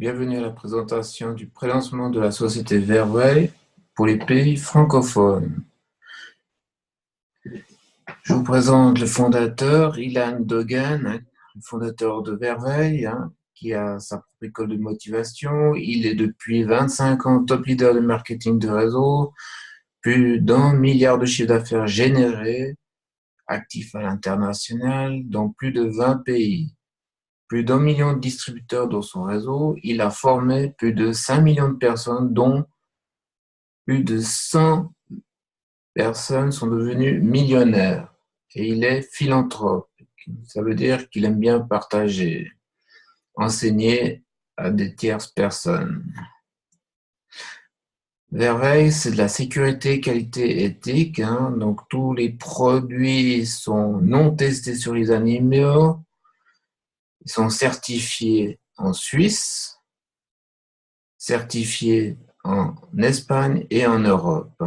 Bienvenue à la présentation du prélancement de la société Verwey pour les pays francophones. Je vous présente le fondateur, Ilan Dogan, le fondateur de Verwey, qui a sa propre école de motivation. Il est depuis 25 ans top leader de marketing de réseau, plus d'1 milliard de chiffre d'affaires généré, actif à l'international dans plus de 20 pays. Plus d'1 million de distributeurs dans son réseau. Il a formé plus de 5 millions de personnes, dont plus de 100 personnes sont devenues millionnaires. Et il est philanthrope. Ça veut dire qu'il aime bien partager, enseigner à des tierces personnes. Verveil, c'est de la sécurité, qualité, éthique. Donc, tous les produits sont non testés sur les animaux. Ils sont certifiés en Suisse, certifiés en Espagne et en Europe.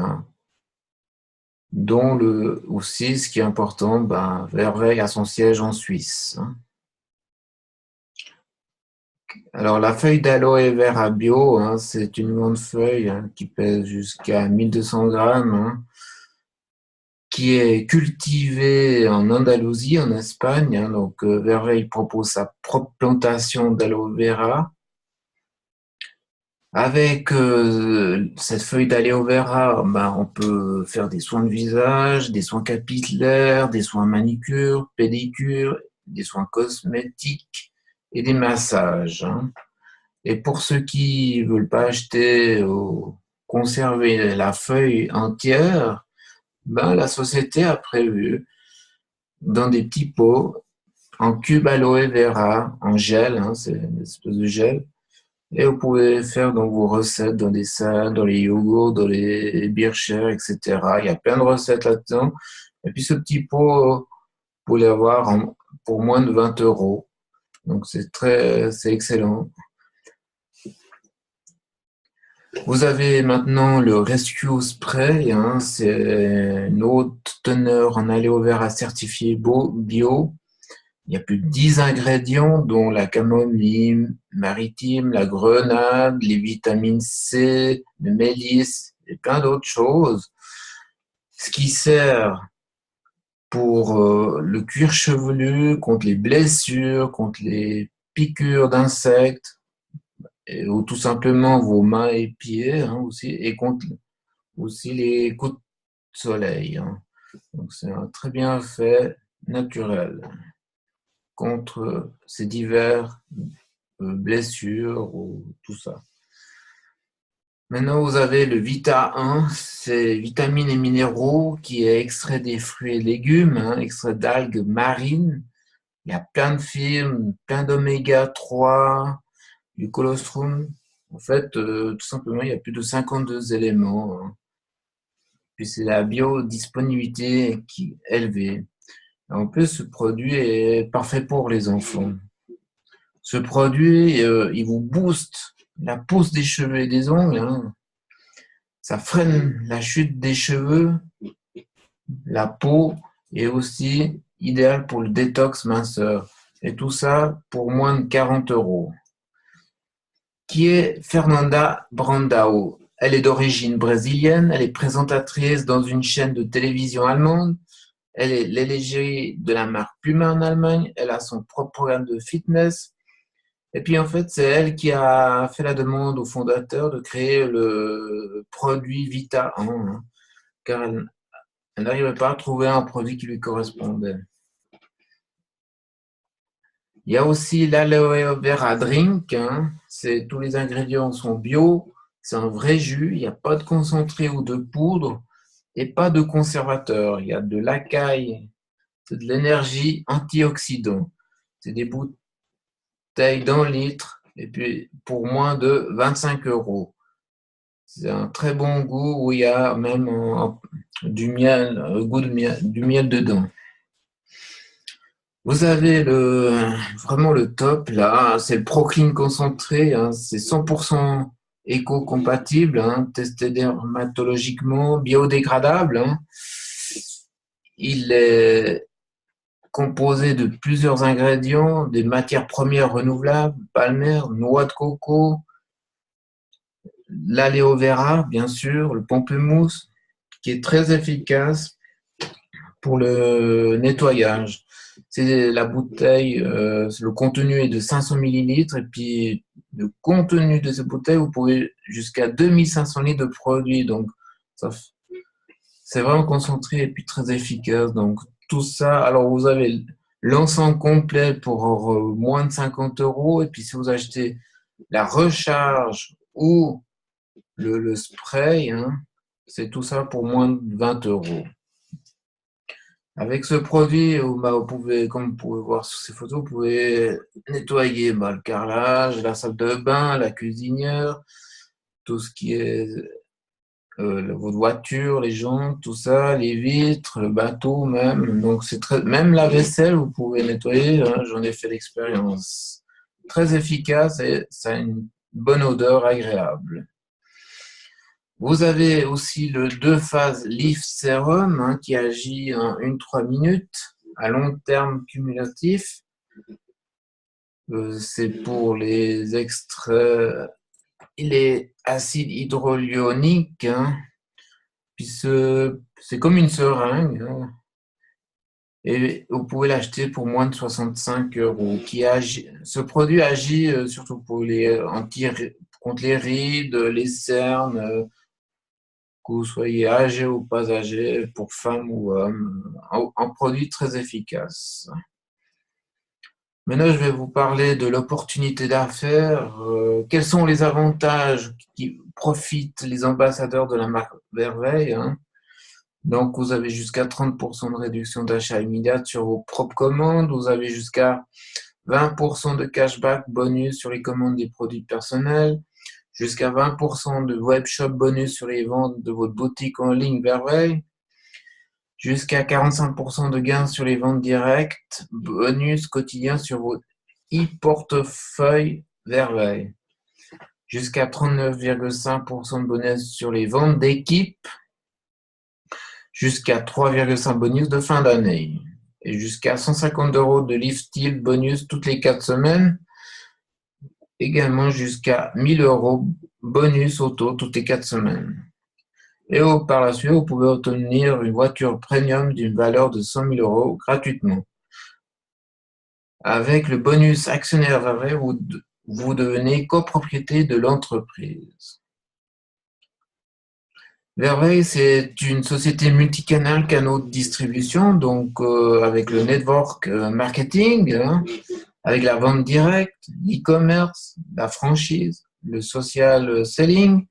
Dont aussi, ce qui est important, Verveil a son siège en Suisse. Alors, la feuille d'aloe vera bio, c'est une grande feuille qui pèse jusqu'à 1200 grammes, qui est cultivée en Andalousie, en Espagne. Donc, Verveil propose sa propre plantation d'aloe vera. Avec cette feuille d'aloe vera, on peut faire des soins de visage, des soins capillaires, des soins manicure, pédicure, des soins cosmétiques et des massages. Et pour ceux qui veulent pas acheter ou conserver la feuille entière, la société a prévu dans des petits pots en cube aloe vera, en gel, c'est une espèce de gel. Et vous pouvez faire donc vos recettes dans des salades, dans les yogourts, dans les birchers, etc. Il y a plein de recettes là-dedans. Et puis ce petit pot, vous pouvez l'avoir pour moins de 20 euros. Donc c'est excellent. Vous avez maintenant le Rescue Spray. C'est une haute teneur en aloe vera certifié bio. Il y a plus de 10 ingrédients, dont la camomille maritime, la grenade, les vitamines C, le mélisse et plein d'autres choses. Ce qui sert pour le cuir chevelu, contre les blessures, contre les piqûres d'insectes, ou tout simplement vos mains et pieds aussi, et contre aussi les coups de soleil. Donc c'est un très bien fait, naturel, contre ces divers blessures ou tout ça. Maintenant, vous avez le Vita 1, c'est vitamines et minéraux qui est extrait des fruits et légumes, extrait d'algues marines. Il y a plein de fibres, plein d'oméga 3, du colostrum. En fait, tout simplement, il y a plus de 52 éléments. Puis c'est la biodisponibilité qui est élevée. En plus, ce produit est parfait pour les enfants. Ce produit, il vous booste la pousse des cheveux et des ongles. Ça freine la chute des cheveux, la peau, et aussi idéal pour le détox minceur. Et tout ça pour moins de 40 euros. Qui est Fernanda Brandao? Elle est d'origine brésilienne, elle est présentatrice dans une chaîne de télévision allemande. Elle est l'égérie de la marque Puma en Allemagne. Elle a son propre programme de fitness. Et puis en fait, c'est elle qui a fait la demande au fondateur de créer le produit Vita 1, car elle n'arrivait pas à trouver un produit qui lui correspondait. Il y a aussi l'aloe vera drink. Tous les ingrédients sont bio, c'est un vrai jus, il n'y a pas de concentré ou de poudre et pas de conservateur. Il y a de l'acaille, c'est de l'énergie antioxydant. C'est des bouteilles d'1 litre et puis pour moins de 25 euros. C'est un très bon goût où il y a même du miel, goût de miel, du miel dedans. Vous avez vraiment le top là, c'est le Proclean concentré, c'est 100% éco-compatible, testé dermatologiquement, biodégradable. Il est composé de plusieurs ingrédients, des matières premières renouvelables, palmaires, noix de coco, l'aloe vera, bien sûr, le pamplemousse, qui est très efficace pour le nettoyage. C'est la bouteille, le contenu est de 500 millilitres et puis le contenu de cette bouteille, vous pouvez jusqu'à 2500 litres de produit. Donc, c'est vraiment concentré et puis très efficace. Donc, tout ça, alors vous avez l'ensemble complet pour moins de 50 euros. Et puis, si vous achetez la recharge ou le spray, hein, c'est tout ça pour moins de 20 euros. Avec ce produit, vous pouvez, comme vous pouvez voir sur ces photos, vous pouvez nettoyer le carrelage, la salle de bain, la cuisinière, tout ce qui est votre voiture, les jantes, tout ça, les vitres, le bateau même. Donc c'est très, même la vaisselle, vous pouvez nettoyer. Hein, j'en ai fait l'expérience. Très efficace et ça a une bonne odeur agréable. Vous avez aussi le 2 phases Leaf Serum hein, qui agit en 1-3 minutes à long terme cumulatif. C'est pour les extraits, les acides hydroioniques. Hein, puis c'est comme une seringue. Hein, et vous pouvez l'acheter pour moins de 65 euros. Ce produit agit surtout pour contre les rides, les cernes. Que vous soyez âgé ou pas âgé, pour femme ou homme, un produit très efficace. Maintenant, je vais vous parler de l'opportunité d'affaires. Quels sont les avantages qui profitent les ambassadeurs de la marque Verveil hein. Donc, vous avez jusqu'à 30% de réduction d'achat immédiate sur vos propres commandes. Vous avez jusqu'à 20% de cashback bonus sur les commandes des produits personnels. Jusqu'à 20% de webshop bonus sur les ventes de votre boutique en ligne Verveil. Jusqu'à 45% de gains sur les ventes directes. Bonus quotidien sur votre e-portefeuille Verveil. Jusqu'à 39,5% de bonus sur les ventes d'équipe. Jusqu'à 3,5 bonus de fin d'année. Et jusqu'à 150 € de Live bonus toutes les 4 semaines. Également jusqu'à 1000 € bonus auto toutes les 4 semaines. Et par la suite, vous pouvez obtenir une voiture premium d'une valeur de 100 000 € gratuitement. Avec le bonus actionnaire Verveil, vous devenez copropriété de l'entreprise. Verveil, c'est une société multicanal canaux de distribution, donc avec le network marketing, hein, avec la vente directe, l'e-commerce, la franchise, le social selling,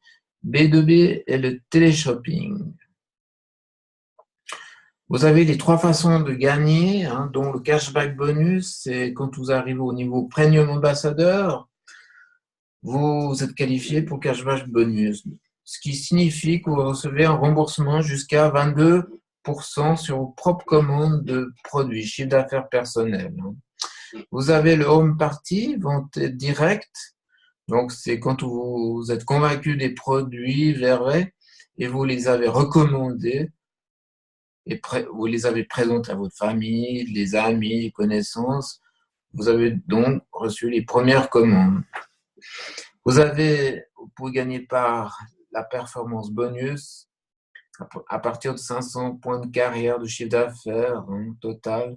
B2B et le téléshopping. Vous avez les 3 façons de gagner, hein, dont le cashback bonus, c'est quand vous arrivez au niveau premium ambassadeur, vous êtes qualifié pour cashback bonus, ce qui signifie que vous recevez un remboursement jusqu'à 22% sur vos propres commandes de produits, chiffre d'affaires personnel. Vous avez le home party, vente directe, donc c'est quand vous êtes convaincu des produits Verveil et vous les avez recommandés et vous les avez présentés à votre famille, les amis, les connaissances. Vous avez donc reçu les premières commandes. Vous pouvez gagner par la performance bonus à partir de 500 points de carrière de chiffre d'affaires hein, total,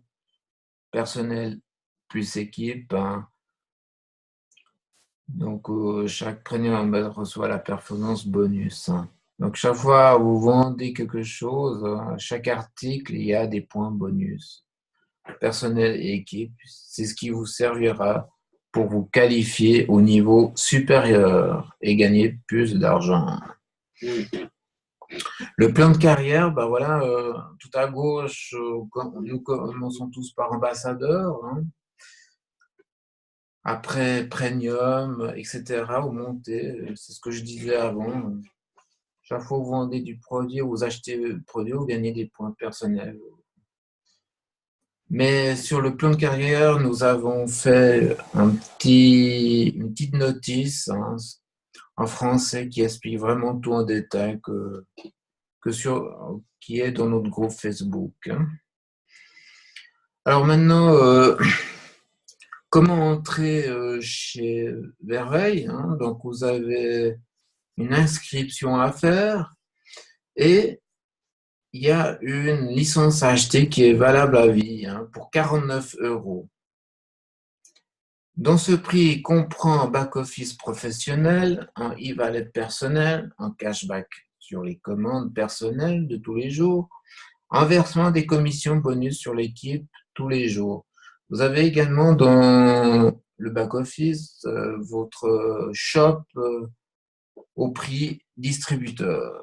personnel plus équipe. Hein. Donc, chaque premium reçoit la performance bonus. Hein. Donc, chaque fois que vous vendez quelque chose, à chaque article, il y a des points bonus. Personnel et équipe, c'est ce qui vous servira pour vous qualifier au niveau supérieur et gagner plus d'argent. Le plan de carrière, voilà, tout à gauche, nous commençons tous par ambassadeur. Hein. Après, premium, etc., vous montez, c'est ce que je disais avant. Chaque fois que vous vendez du produit, vous achetez le produit, vous gagnez des points personnels. Mais sur le plan de carrière, nous avons fait une petite notice hein, en français qui explique vraiment tout en détail qui est dans notre groupe Facebook. Hein. Alors maintenant, comment entrer chez Verveil, hein? Donc vous avez une inscription à faire et il y a une licence à acheter qui est valable à vie, hein, pour 49 euros. Dans ce prix, il comprend un back-office professionnel, un e-wallet personnel, un cashback sur les commandes personnelles de tous les jours, un versement des commissions bonus sur l'équipe tous les jours. Vous avez également dans le back-office votre shop au prix distributeur.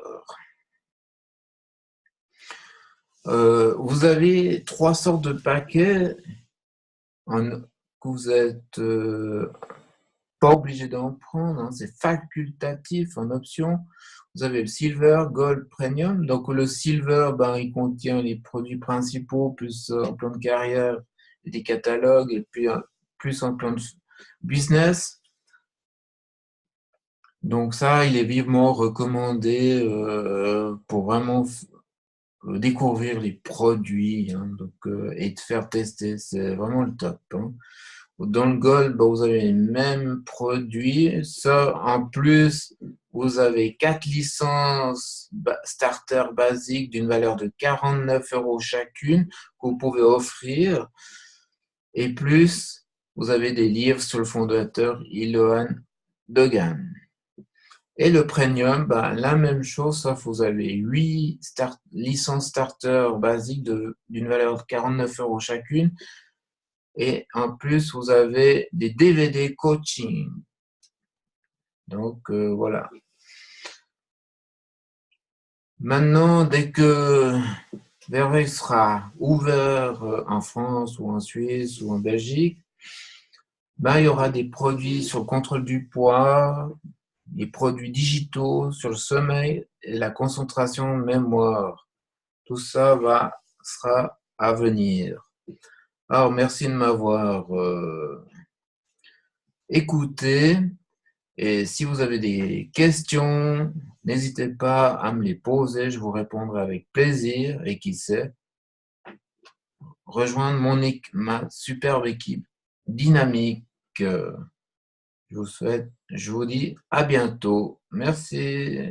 Vous avez trois sortes de paquets que vous êtes pas obligé d'en prendre, hein, c'est facultatif en option. Vous avez le Silver, Gold, Premium. Donc le Silver, ben, il contient les produits principaux, plus un plan de carrière et des catalogues, et puis plus un plan de business. Donc ça, il est vivement recommandé pour vraiment découvrir les produits, hein, donc, et de faire tester. C'est vraiment le top, hein. Dans le Gold, bah, vous avez les mêmes produits. Ça, en plus, vous avez 4 licences starter basiques d'une valeur de 49 euros chacune que vous pouvez offrir. Et plus, vous avez des livres sur le fondateur Iloan Dogan. Et le Premium, bah, la même chose, sauf vous avez 8 licences starter basiques d'une valeur de 49 euros chacune. Et en plus, vous avez des DVD coaching. Donc, voilà. Maintenant, dès que Verveil sera ouvert en France ou en Suisse ou en Belgique, ben, il y aura des produits sur le contrôle du poids, des produits digitaux sur le sommeil et la concentration mémoire. Tout ça sera à venir. Alors, merci de m'avoir écouté. Et si vous avez des questions, n'hésitez pas à me les poser, je vous répondrai avec plaisir. Et qui sait, rejoindre ma superbe équipe dynamique. Je vous dis à bientôt. Merci.